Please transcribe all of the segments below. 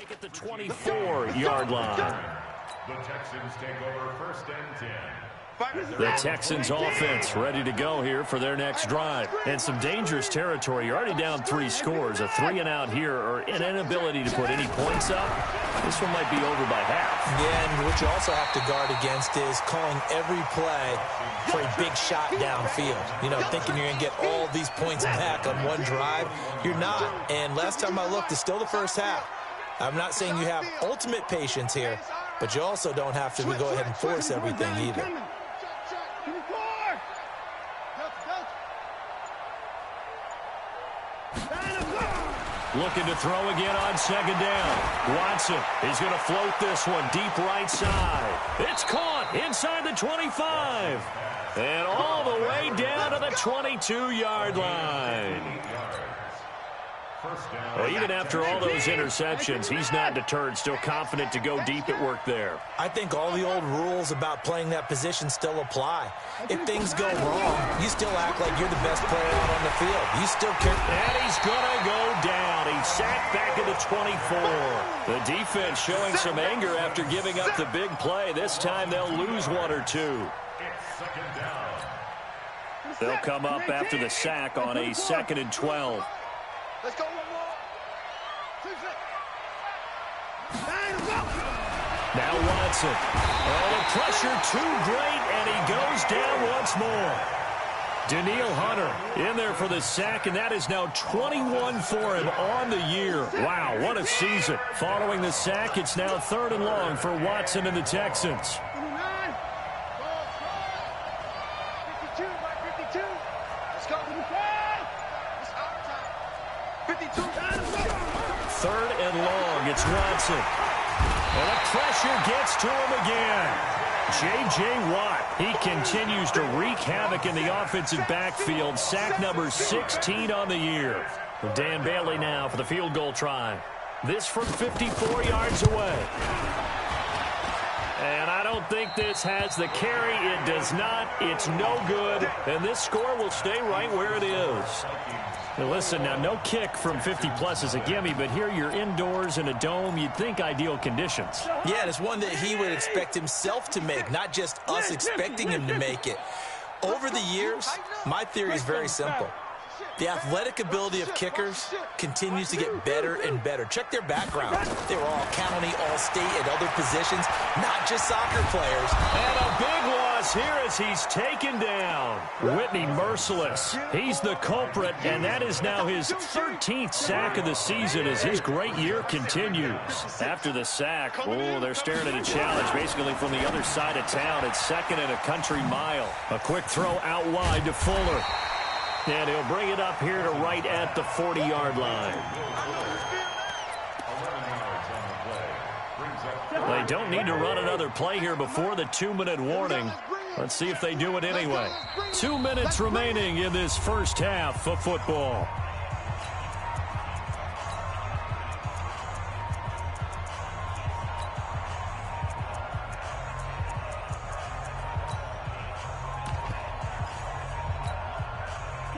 Make it the 24-yard line. The Texans take over 1st and 10. The Texans offense ready to go here for their next drive. And some dangerous territory. You're already down 3 scores. A 3-and-out here or an inability to put any points up. This one might be over by half. Yeah, and what you also have to guard against is calling every play for a big shot downfield. You know, thinking you're going to get all these points back on one drive. You're not. And last time I looked, it's still the first half. I'm not saying you have ultimate patience here, but you also don't have to go ahead and force everything either. Looking to throw again on 2nd down. Watson is going to float this one deep right side. It's caught inside the 25. And all the way down to the 22-yard line. Well, even after all those interceptions, he's not deterred, still confident to go deep at work there. I think all the old rules about playing that position still apply. If things go wrong, you still act like you're the best player out on the field. You still care. And he's going to go down. He's sacked back at the 24. The defense showing some anger after giving up the big play. This time they'll lose 1 or 2. They'll come up after the sack on a 2nd and 12. Let's go, one more. Now Watson. Oh, the pressure too great, and he goes down once more. Danielle Hunter in there for the sack, and that is now 21 for him on the year. Wow, what a season. Following the sack, it's now 3rd and long for Watson and the Texans. 52 by 52. Let's go. 52. 3rd and long, it's Watson. And the pressure gets to him again. J.J. Watt, he continues to wreak havoc in the offensive backfield. Sack number 16 on the year. Dan Bailey now for the field goal try. This from 54 yards away. And I don't think this has the carry. It does not. It's no good. And this score will stay right where it is. Now listen, now no kick from 50-plus is a gimme, but here you're indoors in a dome. You'd think ideal conditions. Yeah, and it's one that he would expect himself to make, not just us expecting him to make it. Over the years, my theory is very simple. The athletic ability of kickers continues to get better and better. Check their backgrounds. They were all county, all state, at other positions, not just soccer players. And a big loss here as he's taken down. Whitney Merciless. He's the culprit, and that is now his 13th sack of the season as his great year continues. After the sack, oh, they're staring at a challenge basically from the other side of town. It's 2nd and a country mile. A quick throw out wide to Fuller. And he'll bring it up here to right at the 40-yard line. They don't need to run another play here before the 2-minute warning. Let's see if they do it anyway. 2 minutes remaining in this first half of football.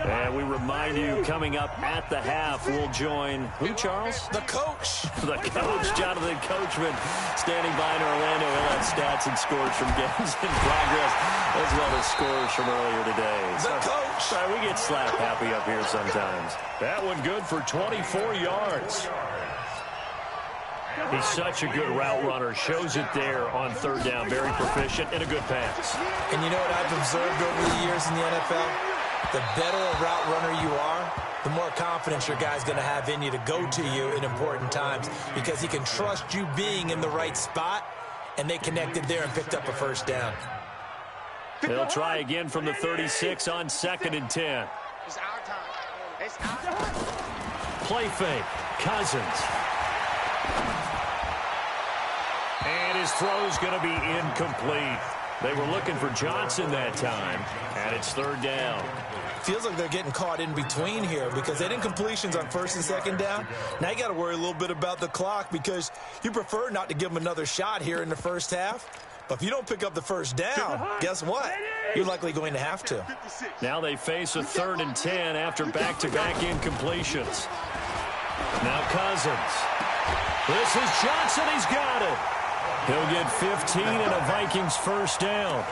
And we remind you, coming up at the half, we'll join who, Charles? The coach. The coach, Jonathan Coachman, standing by in Orlando. He'll have stats and scores from games in progress, as well as scores from earlier today. The coach. Sorry, we get slap happy up here sometimes. That one good for 24 yards. He's such a good route runner. Shows it there on 3rd down. Very proficient and a good pass. And you know what I've observed over the years in the NFL? The better a route runner you are, the more confidence your guy's going to have in you to go to you in important times because he can trust you being in the right spot, and they connected there and picked up a 1st down. They'll try again from the 36 on 2nd and 10. It's our time. It's our time. Play fake. Cousins. And his throw's going to be incomplete. They were looking for Johnson that time, and it's 3rd down. Feels like they're getting caught in between here because they didn't completions on 1st and 2nd down. Now you got to worry a little bit about the clock because you prefer not to give them another shot here in the first half. But if you don't pick up the 1st down, guess what? You're likely going to have to. Now they face a 3rd and 10 after back-to-back incompletions. Now Cousins. This is Johnson. He's got it. He'll get 15 and a Vikings first down.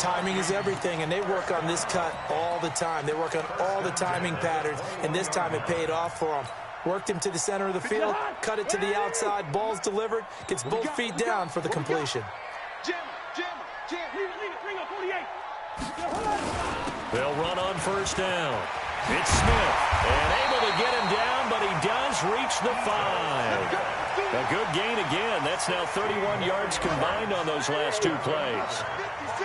Timing is everything, and they work on this cut all the time. They work on all the timing patterns, and this time it paid off for them. Worked him to the center of the field, cut it to the outside, ball's delivered, gets both feet down for the completion. They'll run on first down. It's Smith, and able to get him down, but he does reach the 5. A good gain again. That's now 31 yards combined on those last 2 plays.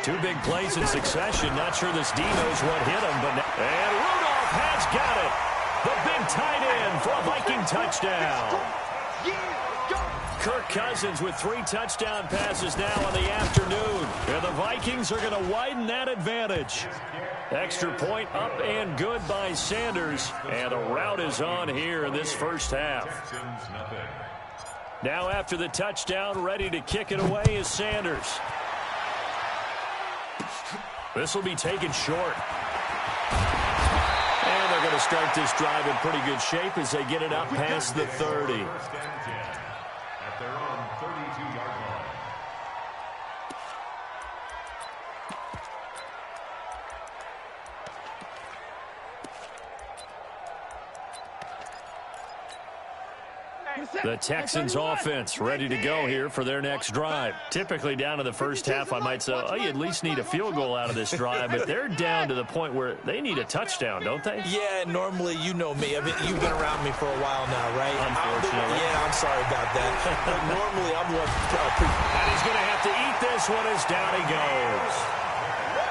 2 big plays in succession. Not sure this D knows what hit him, but and Rudolph has got it. The big tight end for a Viking touchdown. Kirk Cousins with 3 touchdown passes now in the afternoon. And the Vikings are going to widen that advantage. Extra point up and good by Sanders. And the rout is on here in this first half. Now after the touchdown, ready to kick it away is Sanders. This will be taken short. And they're going to start this drive in pretty good shape as they get it up past the 30. At their own 32-yard line. The Texans offense ready to go here for their next drive. Typically down to the first half, I might say, oh, you at least need a field goal out of this drive, but they're down to the point where they need a touchdown, don't they? Yeah, normally, you know me. I mean, you've been around me for a while now, right? Unfortunately. I'm sorry about that. But normally, I'm the one. And he's going to have to eat this one as down he goes.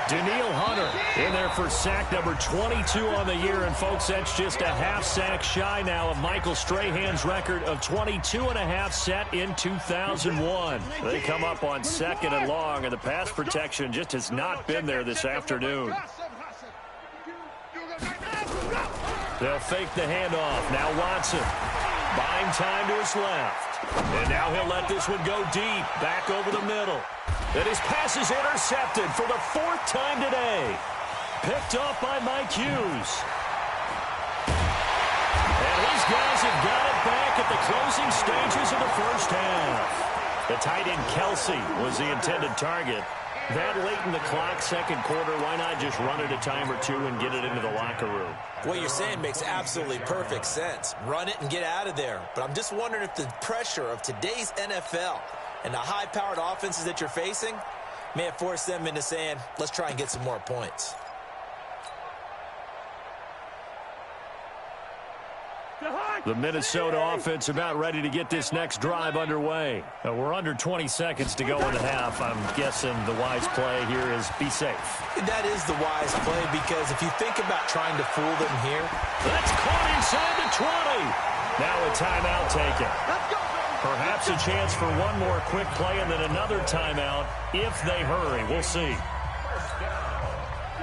Danielle Hunter in there for sack number 22 on the year. And, folks, that's just a half sack shy now of Michael Strahan's record of 22 and a half set in 2001. They come up on 2nd and long, and the pass protection just has not been there this afternoon. They'll fake the handoff. Now Watson buying time to his left. And now he'll let this one go deep, back over the middle. And his pass is intercepted for the 4th time today. Picked off by Mike Hughes. And his guys have got it back at the closing stages of the first half. The tight end Kelsey was the intended target. That late in the clock, second quarter, why not just run it a time or two and get it into the locker room? What you're saying makes absolutely perfect sense. Run it and get out of there. But I'm just wondering if the pressure of today's NFL and the high-powered offenses that you're facing may have forced them into saying, let's try and get some more points. The Minnesota offense about ready to get this next drive underway. We're under 20 seconds to go in the half. I'm guessing the wise play here is be safe. That is the wise play, because if you think about trying to fool them here. That's caught inside the 20. Now a timeout taken. Perhaps a chance for one more quick play and then another timeout if they hurry. We'll see.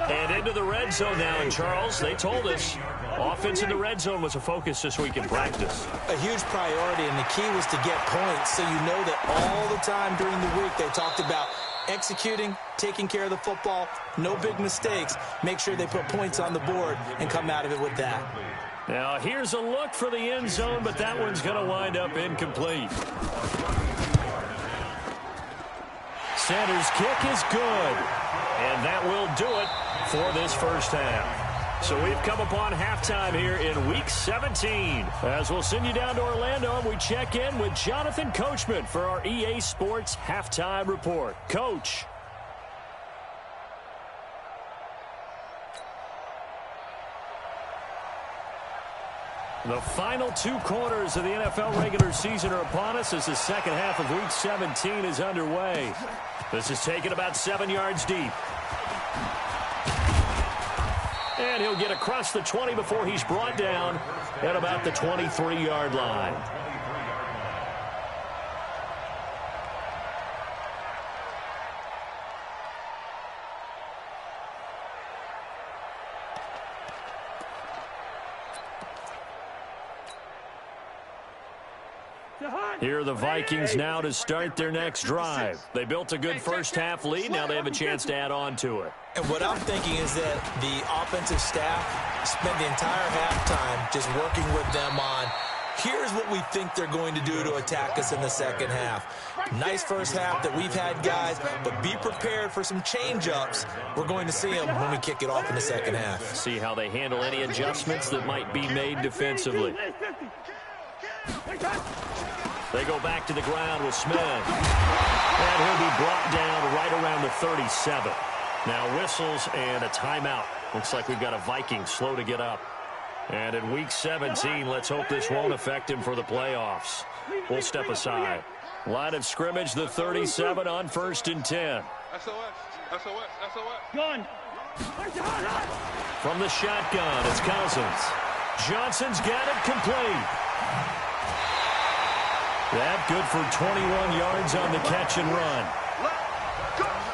And into the red zone now. And Charles, they told us offense in the red zone was a focus this week in practice. A huge priority, and the key was to get points. So you know that all the time during the week they talked about executing, taking care of the football, no big mistakes. Make sure they put points on the board and come out of it with that. Now here's a look for the end zone, but that one's going to wind up incomplete. Sanders' kick is good, and that will do it for this first half. So we've come upon halftime here in Week 17. As we'll send you down to Orlando, and we check in with Jonathan Coachman for our EA Sports Halftime Report. Coach. The final 2 quarters of the NFL regular season are upon us as the second half of Week 17 is underway. This is taken about 7 yards deep. And he'll get across the 20 before he's brought down at about the 23-yard line. Here are the Vikings now to start their next drive. They built a good first-half lead. Now they have a chance to add on to it. And what I'm thinking is that the offensive staff spent the entire halftime just working with them on Here's what we think they're going to do to attack us in the second half. Nice first half that we've had, guys, but be prepared for some change-ups. We're going to see them when we kick it off in the second half. See how they handle any adjustments that might be made defensively. They go back to the ground with Smith. And he'll be brought down right around the 37. Now whistles and a timeout. Looks like we've got a Viking slow to get up. And in Week 17, let's hope this won't affect him for the playoffs. We'll step aside. Line of scrimmage, the 37 on 1st and 10. Gun. From the shotgun, it's Cousins. Johnson's got it complete. That good for 21 yards on the catch and run.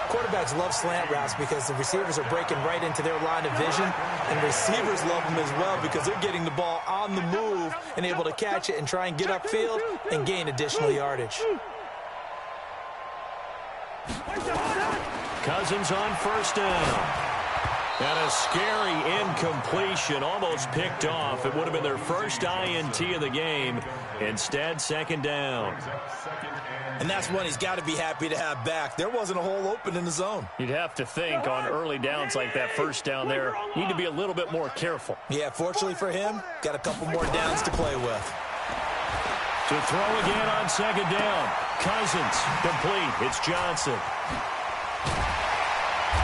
Quarterbacks love slant routes because the receivers are breaking right into their line of vision, and receivers love them as well because they're getting the ball on the move and able to catch it and try and get upfield and gain additional yardage. Cousins on 1st down. And a scary incompletion, almost picked off. It would have been their first INT of the game. Instead, 2nd down. And that's one he's got to be happy to have back. There wasn't a hole open in the zone. You'd have to think on early downs like that 1st down there, you need to be a little bit more careful. Yeah, fortunately for him, got a couple more downs to play with. To throw again on 2nd down. Cousins, complete. It's Johnson.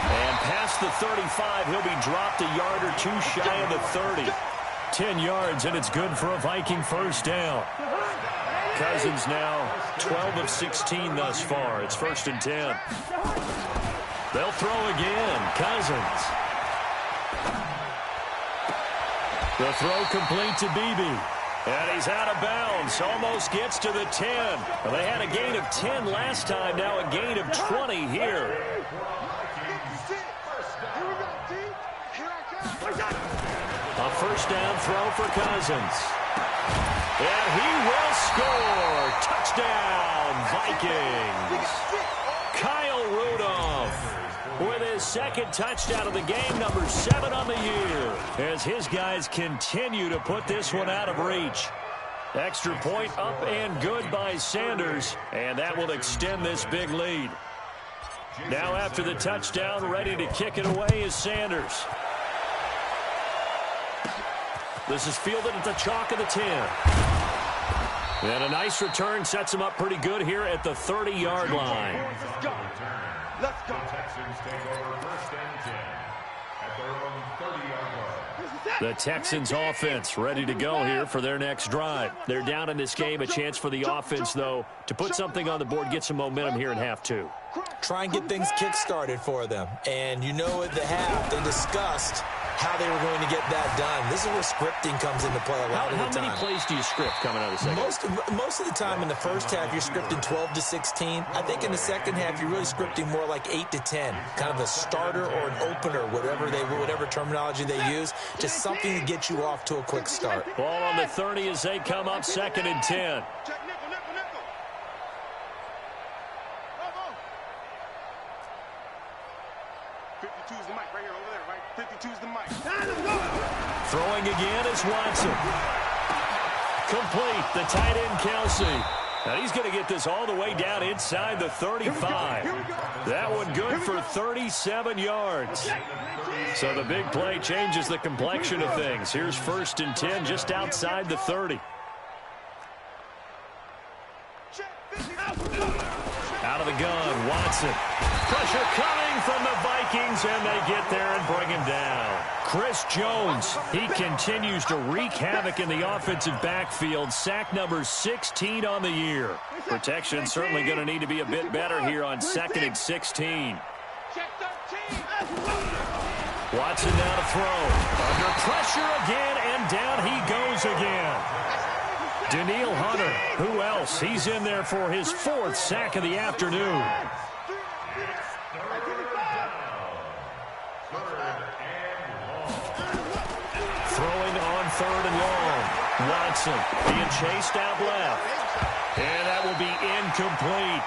And past the 35, he'll be dropped a yard or two shy of the 30. 10 yards, and it's good for a Viking 1st down. Cousins now 12 of 16 thus far. It's 1st and 10. They'll throw again. Cousins. The throw complete to Beebe. And he's out of bounds. Almost gets to the 10. Well, they had a gain of 10 last time. Now a gain of 20 here. A 1st down throw for Cousins. And he will score. Touchdown, Vikings. Kyle Rudolph with his 2nd touchdown of the game, number 7 on the year, as his guys continue to put this one out of reach. Extra point up and good by Sanders, and that will extend this big lead. Now after the touchdown, ready to kick it away is Sanders. This is fielded at the chalk of the 10. And a nice return sets him up pretty good here at the 30-yard line. Let's go. Texans take over 1st and 10 at their own 30-yard line. The Texans offense ready to go here for their next drive. They're down in this game. A chance for the offense, though, to put something on the board, get some momentum here in half 2. Try and get things kick-started for them. And you know at the half, they discussed how they were going to get that done. This is where scripting comes into play a lot of the time. How many plays do you script coming out of the second? Most of the time in the first half, you're scripting 12 to 16. I think in the second half, you're really scripting more like 8 to 10. Kind of a starter or an opener, whatever terminology they use. Just something to get you off to a quick start. Ball on the 30 as they come up 2nd and 10. 52's the mic right here, over there, right? 52's the mic. Throwing again is Watson. Complete, the tight end Kelsey. Now he's going to get this all the way down inside the 35. That one good for 37 yards. So the big play changes the complexion of things. Here's 1st and 10 just outside the 30. Out of the gun, Watson. Pressure coming from the Vikings, and they get there and bring him down. Chris Jones, he continues to wreak havoc in the offensive backfield. Sack number 16 on the year. Protection certainly going to need to be a bit better here on 2nd and 16. Watson now to throw. Under pressure again, and down he goes again. Daniil Hunter, who else? He's in there for his 4th sack of the afternoon. Throwing on 3rd and long. Watson being chased out left. And that will be incomplete.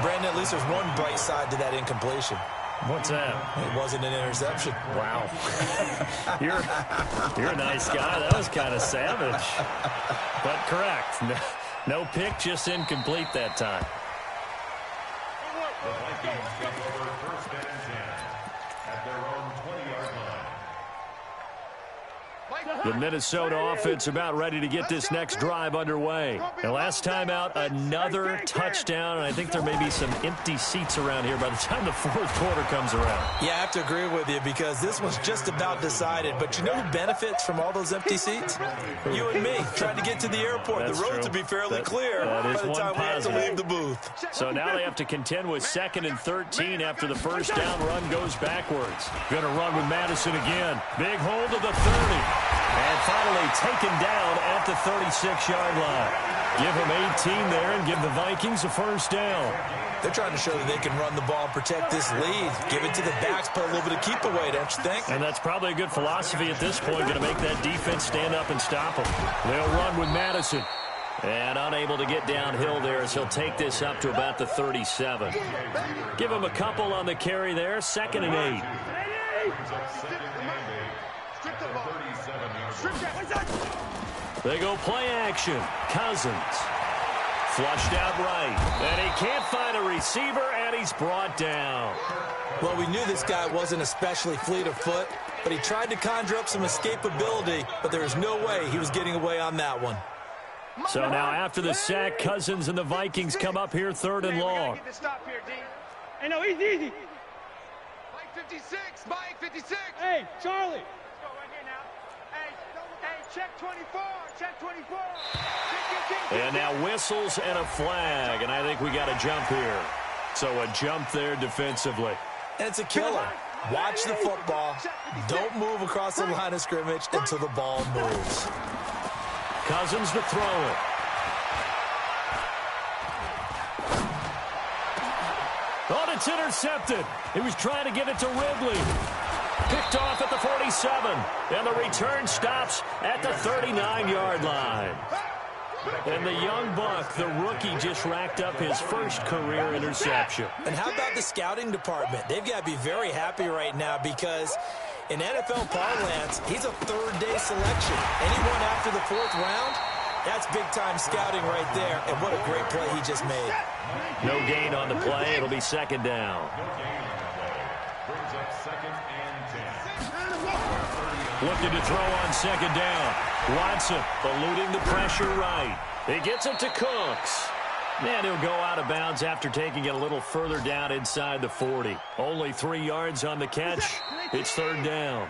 Brandon, at least there's one bright side to that incompletion. What's that? It wasn't an interception. Wow. you're a nice guy. That was kind of savage. But correct. No pick, just incomplete that time. The Vikings take over first and 10 at their own 20-yard line. The Minnesota offense about ready to get this next drive underway. And last time out, another touchdown. And I think there may be some empty seats around here by the time the fourth quarter comes around. Yeah, I have to agree with you because this one's just about decided. But you know who benefits from all those empty seats? You and me, trying to get to the airport. That's the roads true. will be fairly clear that by is the one time we have to positive. leave the booth. So now they have to contend with 2nd and 13 after the first down run goes backwards. Going to run with Madison again. Big hold of the 30. And finally taken down at the 36-yard line. Give him 18 there and give the Vikings a first down. They're trying to show that they can run the ball and protect this lead. Give it to the backs, put a little bit of keep away, don't you think? And that's probably a good philosophy at this point, going to make that defense stand up and stop them. They'll run with Madison. And unable to get downhill there as he'll take this up to about the 37. Give him a couple on the carry there, 2nd and 8. They go play action. Cousins. Flushed out right. And he can't find a receiver, and he's brought down. Well, we knew this guy wasn't especially fleet of foot, but he tried to conjure up some escapability, but there was no way he was getting away on that one. So now after the sack, Cousins and the Vikings come up here 3rd and long. Hey, no, easy. Mike 56, Mike 56. Hey, Charlie. Let's go right here now. Hey, check 24, check 24. And now whistles and a flag, and I think we got a jump here. So a jump there defensively. And it's a killer. Watch the football. Don't move across the line of scrimmage until the ball moves. Cousins to throw it. Oh, it's intercepted. He was trying to get it to Ridley. Picked off at the 47. And the return stops at the 39-yard line. And the young buck, the rookie, just racked up his first career interception. And how about the scouting department? They've got to be very happy right now because in NFL parlance, he's a third-day selection. Anyone after the 4th round, that's big-time scouting right there. And what a great play he just made. No gain on the play. It'll be 2nd down. Brings up 2nd and 10. Looking to throw on 2nd down. Watson eluding the pressure right. He gets it to Cooks. And he'll go out of bounds after taking it a little further down inside the 40. Only 3 yards on the catch. It's 3rd down.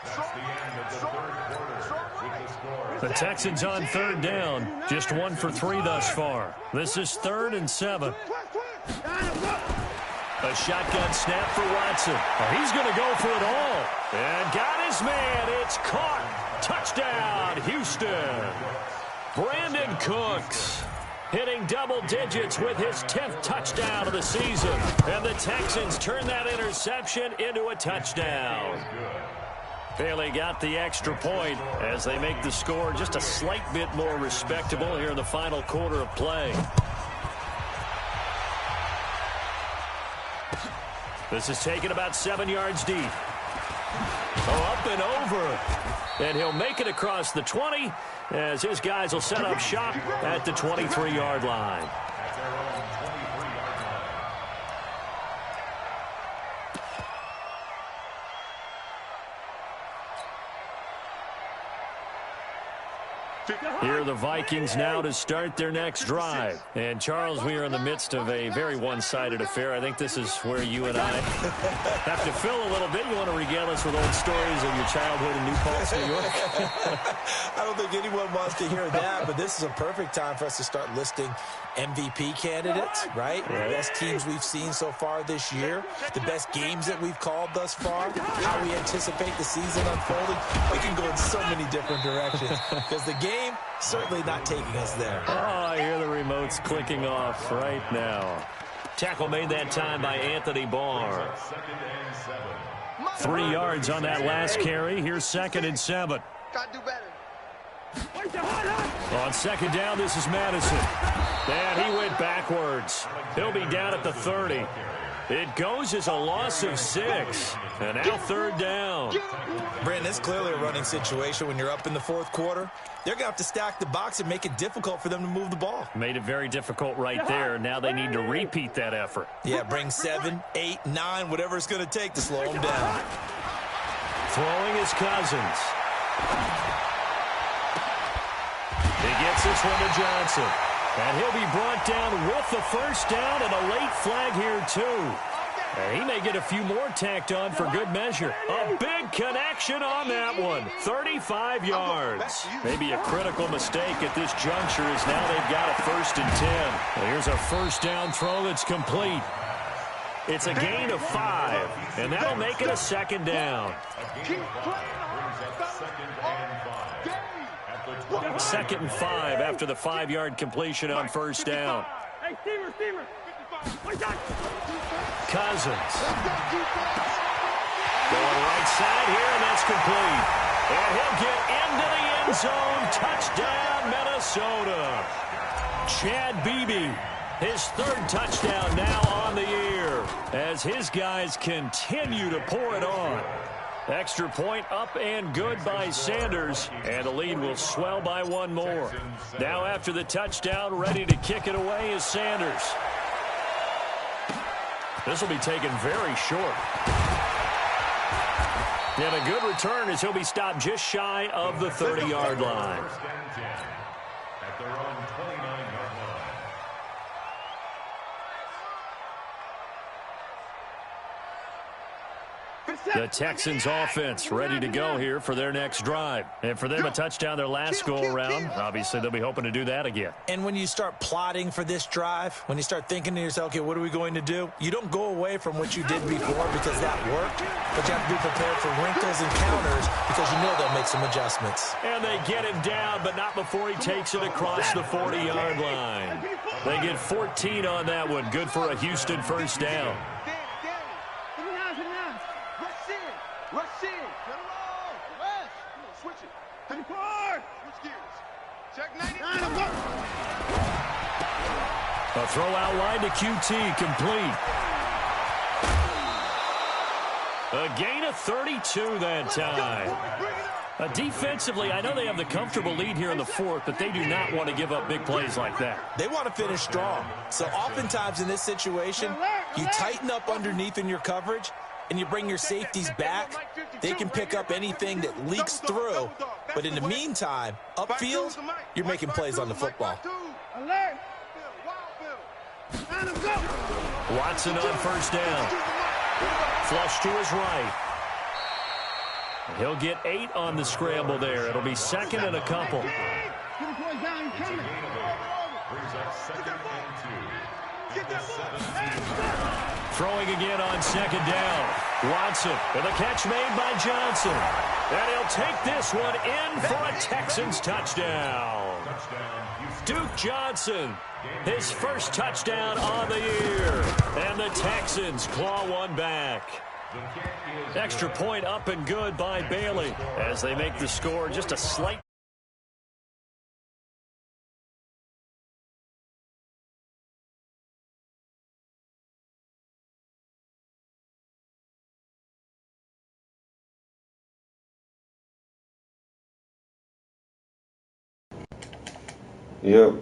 That's the end of the 3rd quarter with the score. The Texans on 3rd down. Just 1 for 3 thus far. This is 3rd and 7. A shotgun snap for Watson. Oh, he's going to go for it all. And got his man. It's caught. Touchdown, Houston. Brandon Cooks hitting double digits with his 10th touchdown of the season. And the Texans turn that interception into a touchdown. Bailey got the extra point as they make the score just a slight bit more respectable here in the final quarter of play. This is taken about 7 yards deep. Oh, up and over. And he'll make it across the 20 as his guys will set up shop at the 23-yard line. At their own 23-yard line. Here are the Vikings now to start their next drive. And, Charles, we are in the midst of a very one-sided affair. I think this is where you and I have to fill a little bit. You want to regale us with old stories of your childhood in New Paltz, New York? I don't think anyone wants to hear that, but this is a perfect time for us to start listing MVP candidates, right? The best teams we've seen so far this year, the best games that we've called thus far, how we anticipate the season unfolding. We can go in so many different directions because the game certainly not taking us there. Oh, I hear the remotes clicking off right now. Tackle made that time by Anthony Barr. 3 yards on that last carry. Here's 2nd and 7. Gotta do better. On 2nd down, this is Madison. And he went backwards. He'll be down at the 30. It goes as a loss of 6. And now third down. Brandon, it's clearly a running situation when you're up in the fourth quarter. They're going to have to stack the box and make it difficult for them to move the ball. Made it very difficult right there. Now they need to repeat that effort. Yeah, bring 7, 8, 9, whatever it's going to take to slow them down. Throwing his Cousins. He gets this one to Johnson. And he'll be brought down with the first down and a late flag here, too. And he may get a few more tacked on for good measure. A big connection on that one. 35 yards. Maybe a critical mistake at this juncture as now they've got a 1st and 10. Well, here's a first down throw that's complete. It's a gain of 5, and that'll make it a 2nd down. Second and 5 after the 5-yard completion on first down. Cousins. Going right side here, and that's complete. And he'll get into the end zone. Touchdown, Minnesota. Chad Beebe, his 3rd touchdown now on the year as his guys continue to pour it on. Extra point up and good by Sanders, and the lead will swell by 1 more. Now after the touchdown, ready to kick it away is Sanders. This will be taken very short. And a good return as he'll be stopped just shy of the 30-yard line. At their own 29-yard line. The Texans offense ready to go here for their next drive. And for them, a touchdown their last go-around. Obviously, they'll be hoping to do that again. And when you start plotting for this drive, when you start thinking to yourself, okay, what are we going to do? You don't go away from what you did before because that worked, but you have to be prepared for wrinkles and counters because you know they'll make some adjustments. And they get him down, but not before he takes it across the 40-yard line. They get 14 on that one. Good for a Houston first down. Rush in. Get along. West. Come on, switch it. Come on. Switch gears. Check 99. A throw out wide to QT, complete. A gain of 32 that time. Defensively, I know they have the comfortable lead here in the 4th, but they do not want to give up big plays like that. They want to finish strong. So oftentimes in this situation, you tighten up underneath in your coverage, and you bring your safeties back. They can pick up anything that leaks through. But in the meantime, upfield, you're making plays on the football. Watson on first down. Flush to his right. He'll get 8 on the scramble there. It'll be 2nd and a couple. Throwing again on 2nd down. Watson with a catch made by Johnson. And he'll take this one in for a Texans touchdown. Duke Johnson, his first touchdown on the year. And the Texans claw one back. Extra point up and good by Bailey as they make the score just a slight. Yep.